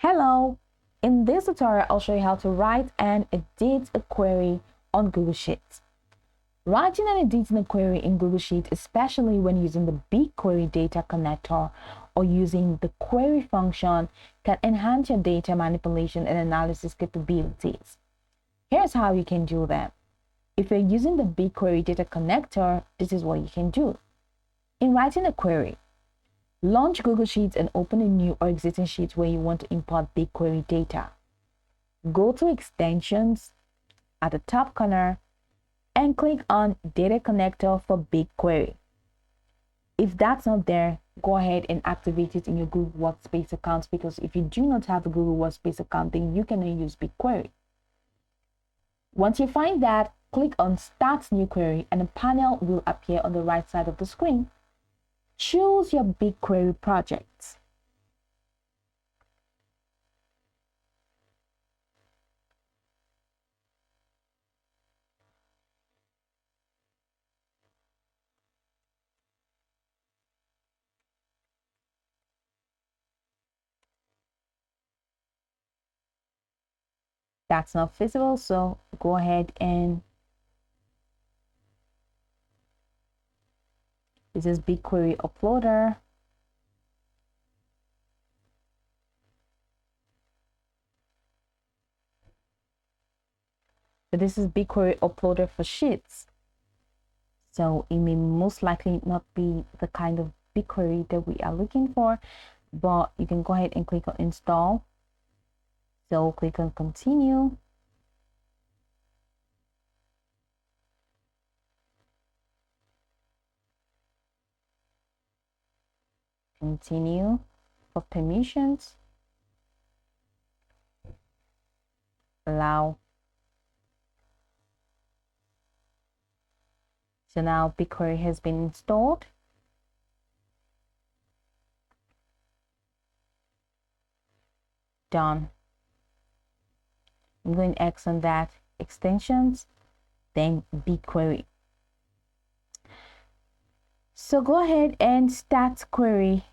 Hello! In this tutorial, I'll show you how to write and edit a query on Google Sheets. Writing and editing a query in Google Sheets, especially when using the BigQuery data connector or using the query function, can enhance your data manipulation and analysis capabilities. Here's how you can do that. If you're using the BigQuery data connector, this is what you can do. In writing a query, launch Google Sheets and open a new or existing sheet where you want to import BigQuery data. Go to Extensions at the top corner and click on Data Connector for BigQuery. If that's not there, go ahead and activate it in your Google Workspace account, because if you do not have a Google Workspace account, then you cannot use BigQuery. Once you find that, click on Start New Query and a panel will appear on the right side of the screen. Choose your BigQuery project. That's not visible, so go ahead and this is BigQuery Uploader. So this is BigQuery Uploader for Sheets. So it may most likely not be the kind of BigQuery that we are looking for, but you can go ahead and click on Install. So click on Continue. Continue for permissions. Allow. So now BigQuery has been installed. Done. I'm going X on that. Extensions, then BigQuery. So go ahead and start query.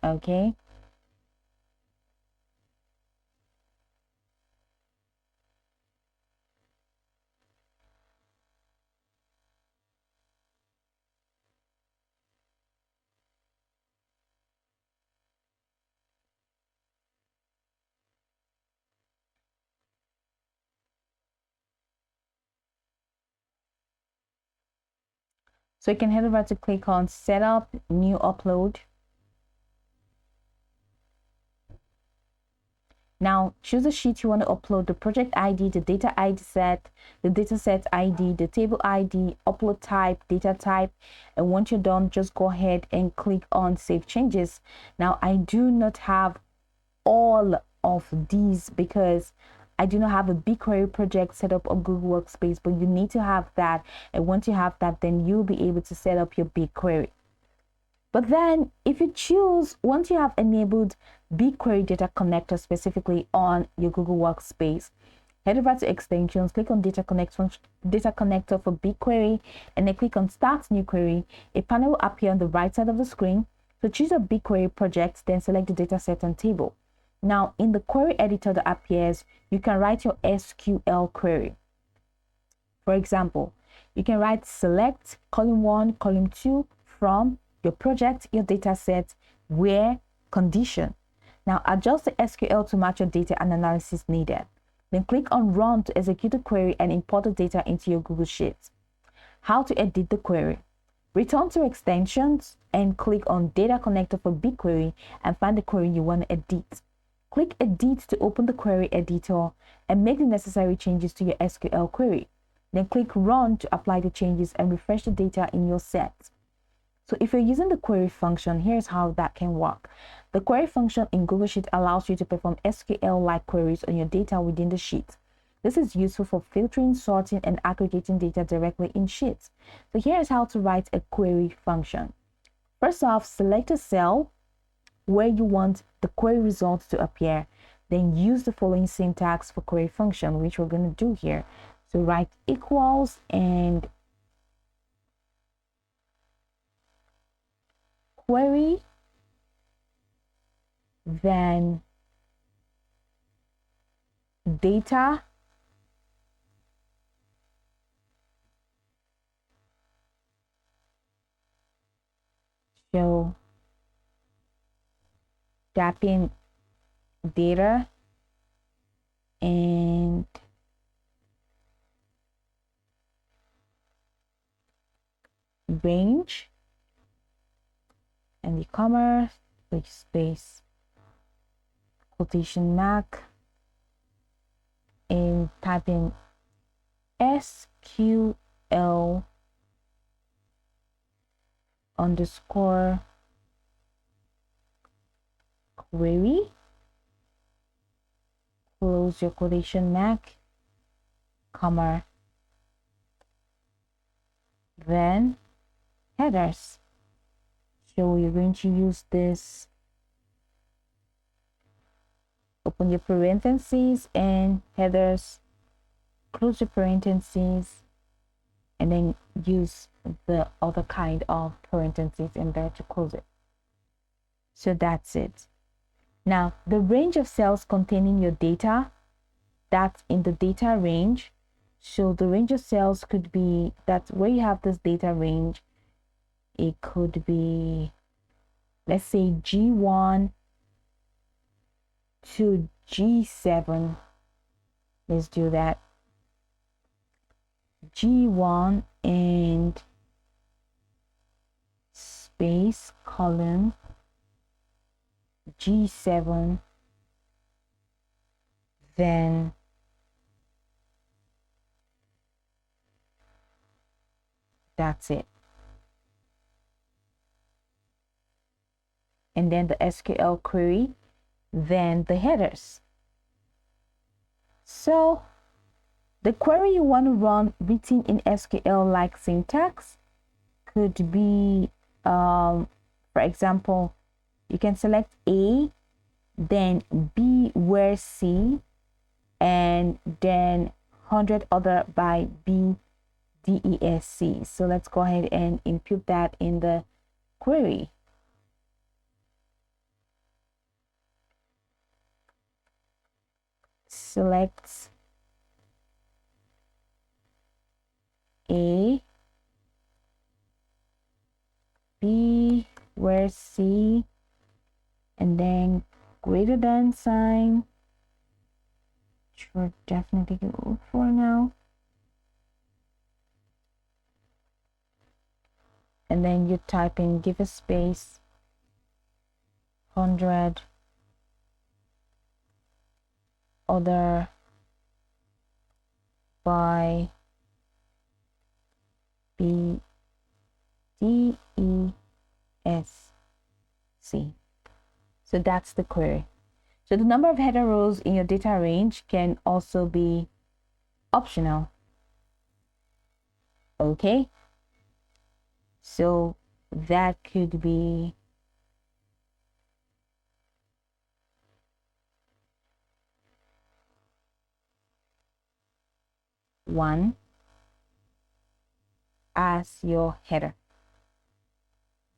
Okay. So you can head over to click on Setup, New Upload. Now choose the sheet you want to upload, the project ID, the data ID set, the dataset ID, the table ID, upload type, data type. And once you're done, just go ahead and click on Save Changes. Now I do not have all of these because I do not have a BigQuery project set up on Google Workspace, but you need to have that. And once you have that, then you'll be able to set up your BigQuery. But then if you choose, once you have enabled BigQuery data connector specifically on your Google Workspace, head over to Extensions, click on data connector for BigQuery, and then click on Start New Query. A panel will appear on the right side of the screen. So choose a BigQuery project, then select the dataset and table. Now in the query editor that appears, you can write your SQL query. For example, you can write select column 1, column 2 from your project, your data set, where, condition. Now adjust the SQL to match your data and analysis needed. Then click on Run to execute the query and import the data into your Google Sheets. How to edit the query. Return to Extensions and click on Data Connector for BigQuery and find the query you want to edit. Click Edit to open the query editor and make the necessary changes to your SQL query. Then click Run to apply the changes and refresh the data in your set. So if you're using the query function, here's how that can work. The query function in Google Sheets allows you to perform SQL-like queries on your data within the sheet. This is useful for filtering, sorting, and aggregating data directly in Sheets. So here's how to write a query function. First off, select a cell where you want the query results to appear. Then use the following syntax for query function, which we're going to do here. So write equals and query, then data, so tap in data and range and the comma, which space, quotation mark, and type in SQL underscore query, close your quotation mark, comma, then headers. So you're going to use this, open your parentheses and headers, close your parentheses, and then use the other kind of parentheses in there to close it. So that's it. Now the range of cells containing your data, that's in the data range. So the range of cells could be, that's where you have this data range. It could be, let's say G1 to G7. Let's do that. G1 and space column G7, then that's it. And then the SQL query, then the headers. So the query you want to run written in SQL like syntax could be, for example, you can select A, then B where C, and then 100 other by B, D, E, S, C. So let's go ahead and input that in the query. Select A, B where C, and then greater than sign, which we're definitely going to look for now. And then you type in, give a space, 100 other by B, D, E, S, C. So that's the query. So the number of header rows in your data range can also be optional. Okay. So that could be one as your header.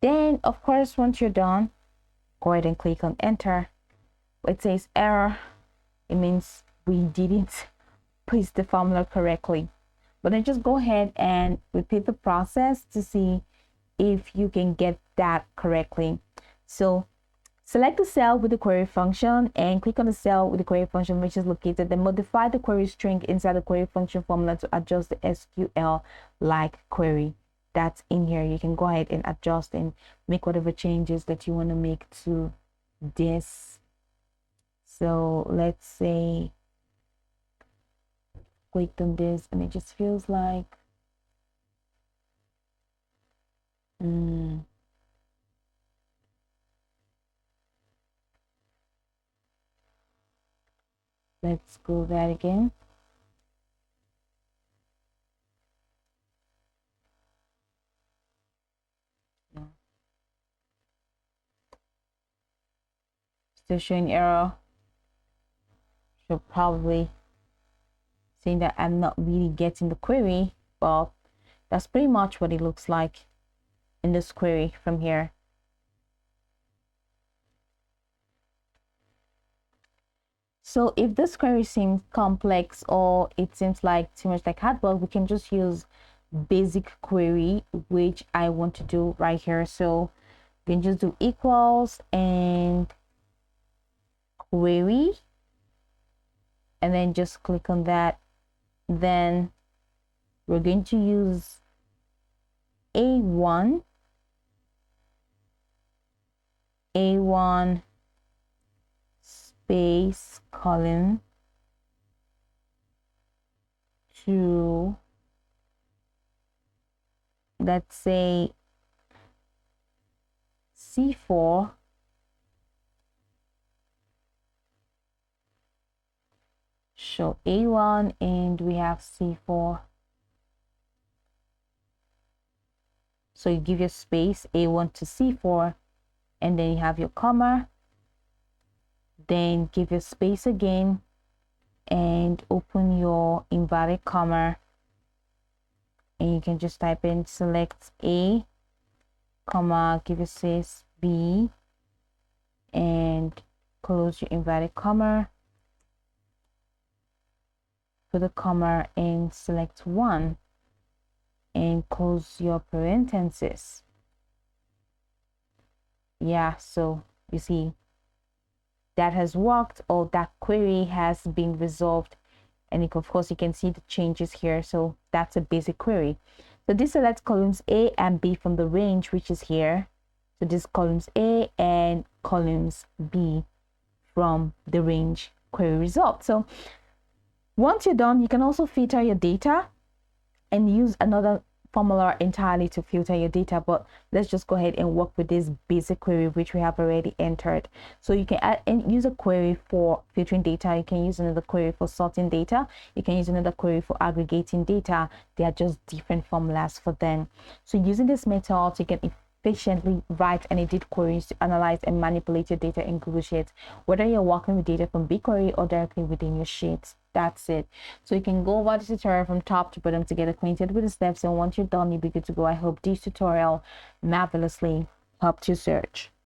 Then, of course, once you're done, go ahead and click on enter. It says error. It means we didn't paste the formula correctly. But then just go ahead and repeat the process to see if you can get that correctly. So select the cell with the query function and click on the cell with the query function which is located. Then modify the query string inside the query function formula to adjust the SQL like query that's in here. You can go ahead and adjust and make whatever changes that you want to make to this. So let's say clicked on this and it just feels like let's go that again. No. Still showing error. So probably saying that I'm not really getting the query, but that's pretty much what it looks like in this query from here. So if this query seems complex or it seems like too much like hard work, we can just use basic query, which I want to do right here. So we can just do equals and query, and then just click on that. Then we're going to use A1 space colon to, let's say, C4 show A1 and we have C4. So you give your space A1 to C4 and then you have your comma, then give your space again and open your inverted comma, and you can just type in select A, comma, give your space B and close your inverted comma, put a comma and select 1 and close your parenthesis. Yeah, so you see that has worked, or that query has been resolved, and of course you can see the changes here. So that's a basic query. So this selects columns A and B from the range, which is here. So this columns A and columns B from the range query result. So once you're done, you can also filter your data and use another formula entirely to filter your data, but let's just go ahead and work with this basic query which we have already entered. So you can add and use a query for filtering data, you can use another query for sorting data, you can use another query for aggregating data. They are just different formulas for them. So using this method, you can efficiently write and edit queries to analyze and manipulate your data in Google Sheets, whether you're working with data from BigQuery or directly within your Sheets. That's it. So you can go over the tutorial from top to bottom to get acquainted with the steps, and once you're done, you'll be good to go. I hope this tutorial marvelously helped you search.